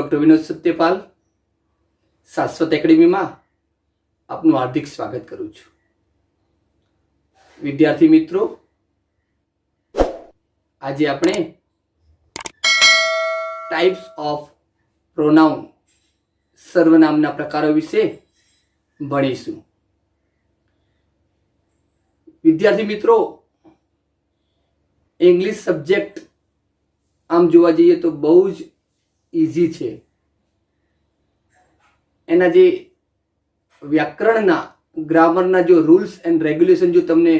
Doctor Vinod Satyapal શાશ્વત એકેડમીમાં આપનું હાર્દિક સ્વાગત કરું છું. વિદ્યાર્થી મિત્રો, આજે આપણે ટાઈપ્સ ઓફ પ્રોનાઉન સર્વનામના પ્રકારો વિશે ભણીશું. વિદ્યાર્થી મિત્રો, ઇંગ્લિશ સબ્જેક્ટ આમ જોવા જઈએ તો બહુ જ ઇઝી છે. એના જે વ્યાકરણના ગ્રામરના જો રૂલ્સ એન્ડ રેગ્યુલેશન જો તમને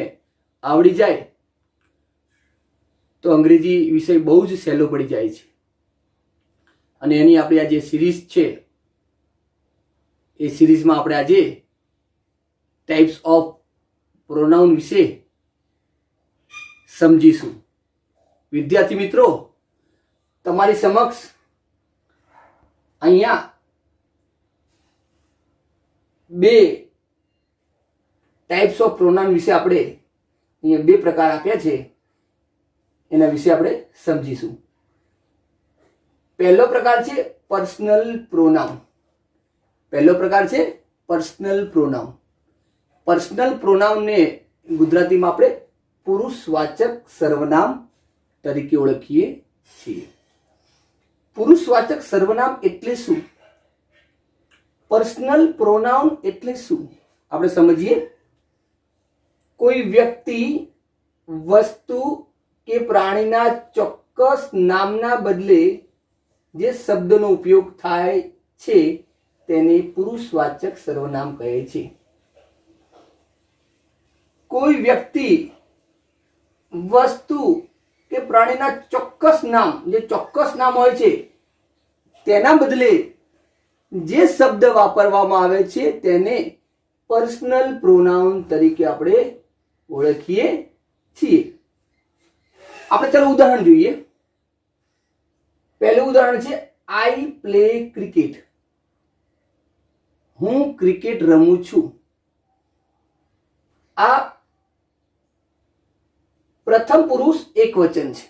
આવડી જાય તો અંગ્રેજી વિષય બહુ જ સહેલો પડી જાય છે. અને એની આપણી આ જે સિરીઝ છે એ સિરીઝમાં આપણે આજે ટાઈપ્સ ઓફ પ્રોનાઉન વિશે સમજીશું. વિદ્યાર્થી મિત્રો, તમારી સમક્ષ અહીંયા બે ટાઈપ્સ ઓફ પ્રોનાઉન વિશે આપણે અહીંયા બે પ્રકાર આપ્યા છે, એના વિશે આપણે સમજીશું. પહેલો પ્રકાર છે પર્સનલ પ્રોનાઉન. પહેલો પ્રકાર છે પર્સનલ પ્રોનાઉન. પર્સનલ પ્રોનાઉનને ગુજરાતીમાં આપણે પુરુષવાચક સર્વનામ તરીકે ઓળખીએ છીએ. પુરુષવાચક સર્વનામ એટલે શું? પર્સનલ પ્રોનાઉન એટલે શું આપણે સમજીએ. કોઈ વ્યક્તિ, વસ્તુ કે પ્રાણીના ચોક્કસ નામના બદલે જે શબ્દનો ઉપયોગ થાય છે તેને પુરુષવાચક સર્વનામ કહે છે. કોઈ વ્યક્તિ, વસ્તુ કે પ્રાણીના ચોક્કસ નામ, જે ચોક્કસ નામ હોય છે તેના બદલે જે શબ્દ વાપરવામાં આવે છે તેને પર્સનલ પ્રોનાઉન તરીકે આપણે ઓળખીએ છીએ. આપણે ચાલો ઉદાહરણ જોઈએ. પહેલું ઉદાહરણ છે આઈ પ્લે ક્રિકેટ. હું ક્રિકેટ રમું છું. આ પ્રથમ પુરુષ એકવચન છે.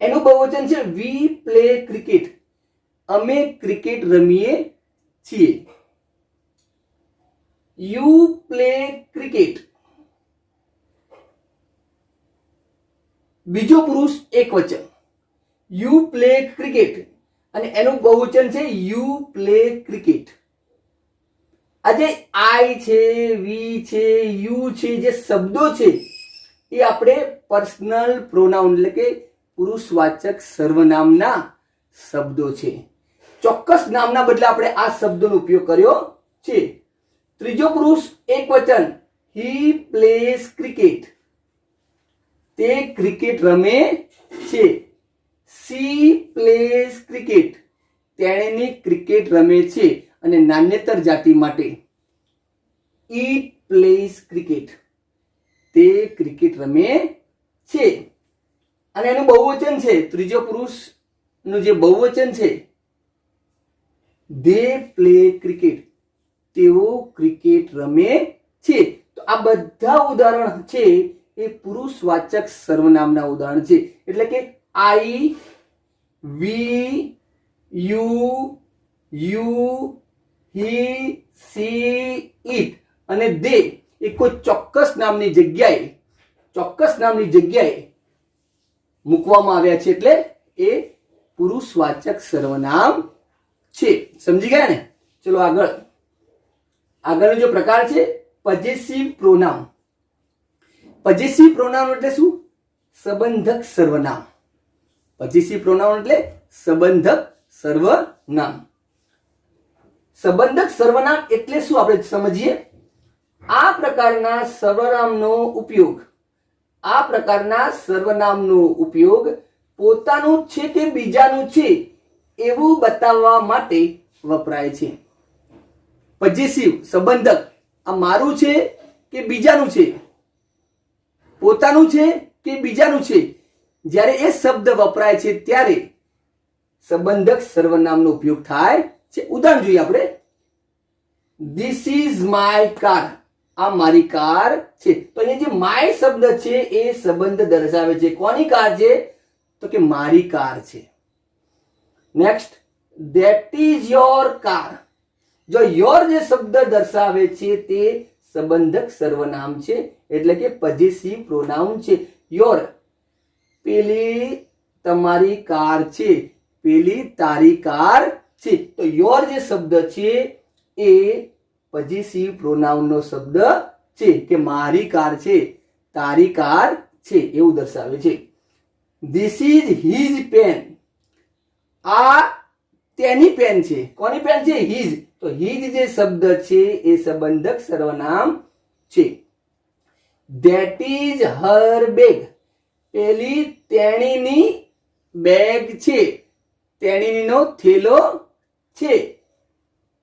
એનું બહુવચન છે વી પ્લે ક્રિકેટ. અમે ક્રિકેટ રમીએ છીએ. You play cricket. બીજો પુરુષ એકવચન યુ પ્લે ક્રિકેટ અને એનું બહુવચન છે યુ પ્લે ક્રિકેટ. આજે આઈ છે, વી છે, યુ છે, જે શબ્દો છે એ આપણે પર્સનલ પ્રોનાઉન એટલે કે પુરુષવાચક સર્વનામના શબ્દો છે. ચોક્કસ નામના બદલે આપણે આ શબ્દોનો ઉપયોગ કર્યો છે. ત્રીજો પુરુષ એકવચન હી પ્લેસ ક્રિકેટ. તે ક્રિકેટ રમે છે. C place cricket. તેણી ક્રિકેટ રમે છે. અને નાન્યતર જાતિ માટે ઈટ પ્લેસ ક્રિકેટ. તે ક્રિકેટ રમે છે. અને એનું બહુવચન છે, ત્રીજો પુરુષનું જે બહુવચન છે ધે પ્લે ક્રિકેટ. તેઓ ક્રિકેટ રમે છે. તો આ બધા ઉદાહરણ છે એ પુરુષવાચક સર્વનામના ઉદાહરણ છે. એટલે કે આઈ, વી, યુ, હી, સી, ઈટ અને દે એ કોઈ ચોક્કસ નામની જગ્યાએ મૂકવામાં આવ્યા છે. એટલે એ પુરુષવાચક સર્વનામ છે. સમજી ગયા ને? ચલો આગળનો જો પ્રકાર છે પોસેસિવ પ્રોનાઉન. પોસેસિવ પ્રોનાઉન એટલે શું? સંબંધક સર્વનામ. પોસેસિવ પ્રોનાઉન એટલે સંબંધક સર્વનામ. સંબંધક સર્વનામ એટલે શું આપણે સમજીએ. આ પ્રકારના સર્વનામનો ઉપયોગ પોતાનું છે કે બીજાનું છે એવું બતાવવા માટે વપરાય છે. પોસેસિવ સંબંધક, આ મારું છે કે બીજાનું છે, પોતાનું છે કે બીજાનું છે, જ્યારે એ શબ્દ વપરાય છે ત્યારે સંબંધક સર્વનામનો ઉપયોગ થાય છે. ઉદાહરણ જોઈએ આપણે. This is my car. આ મારી કાર છે. તો અહીંયા જે માય શબ્દ છે એ સંબંધ દર્શાવે છે. કોની કાર છે? તો કે મારી કાર છે. Next, that is your car. જો યોર જે શબ્દ દર્શાવે છે તે સંબંધક સર્વનામ છે, એટલે કે પોઝેસિવ પ્રોનાઉન છે. યોર, પેલી તમારી કાર છે, પેલી તારી કાર છે. તો યોર જે શબ્દ છે એ પોઝેસિવ પ્રોનાઉન નો શબ્દ છે, કે મારી કાર છે, તારી કાર છે, એવું દર્શાવે છે. This is his pen. આ તેની પેન છે. કોની પેન છે? હિઝ. તો હિઝ જે શબ્દ છે એ સંબંધક સર્વનામ છે. That is her bag. પેલી તેણીની બેગ છે, તેણીનો થેલો છે.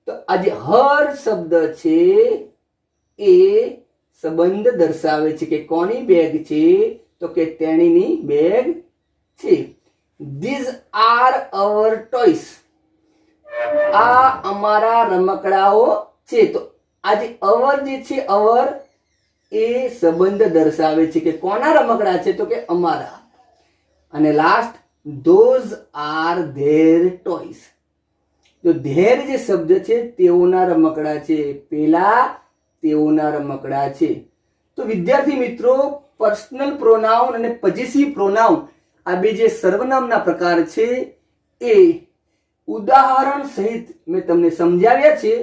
તો આ જે હર શબ્દ છે એ સંબંધ દર્શાવે છે કે કોની બેગ છે, તો કે તેણીની બેગ છે. These are our toys. આ અમારા રમકડાઓ છે. તો આ જે અવર જે છે, અવર એ સંબંધ દર્શાવે છે કે કોના રમકડા છે, તો કે અમારા. અને last those are there toys. તો ધેર જે શબ્દ છે તેઓના રમકડા છે, પેલા તેઓના રમકડા છે. તો વિદ્યાર્થી મિત્રો, પર્સનલ પ્રોનાઉન અને પોઝેસિવ પ્રોનાઉન આ બે જે સર્વનામના પ્રકાર છે એ ઉદાહરણ સહિત મેં તમને સમજાવ્યા છે.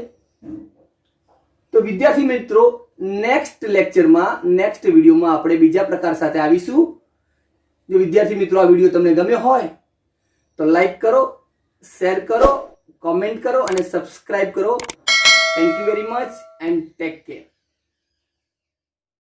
તો વિદ્યાર્થી મિત્રો, નેક્સ્ટ લેક્ચરમાં, નેક્સ્ટ વિડીયોમાં આપણે બીજા પ્રકાર સાથે આવીશું. જો વિદ્યાર્થી મિત્રો આ વિડીયો તમને ગમ્યો હોય તો લાઈક કરો, શેર કરો, કોમેન્ટ કરો અને સબસ્ક્રાઇબ કરો. Thank you very much and take care.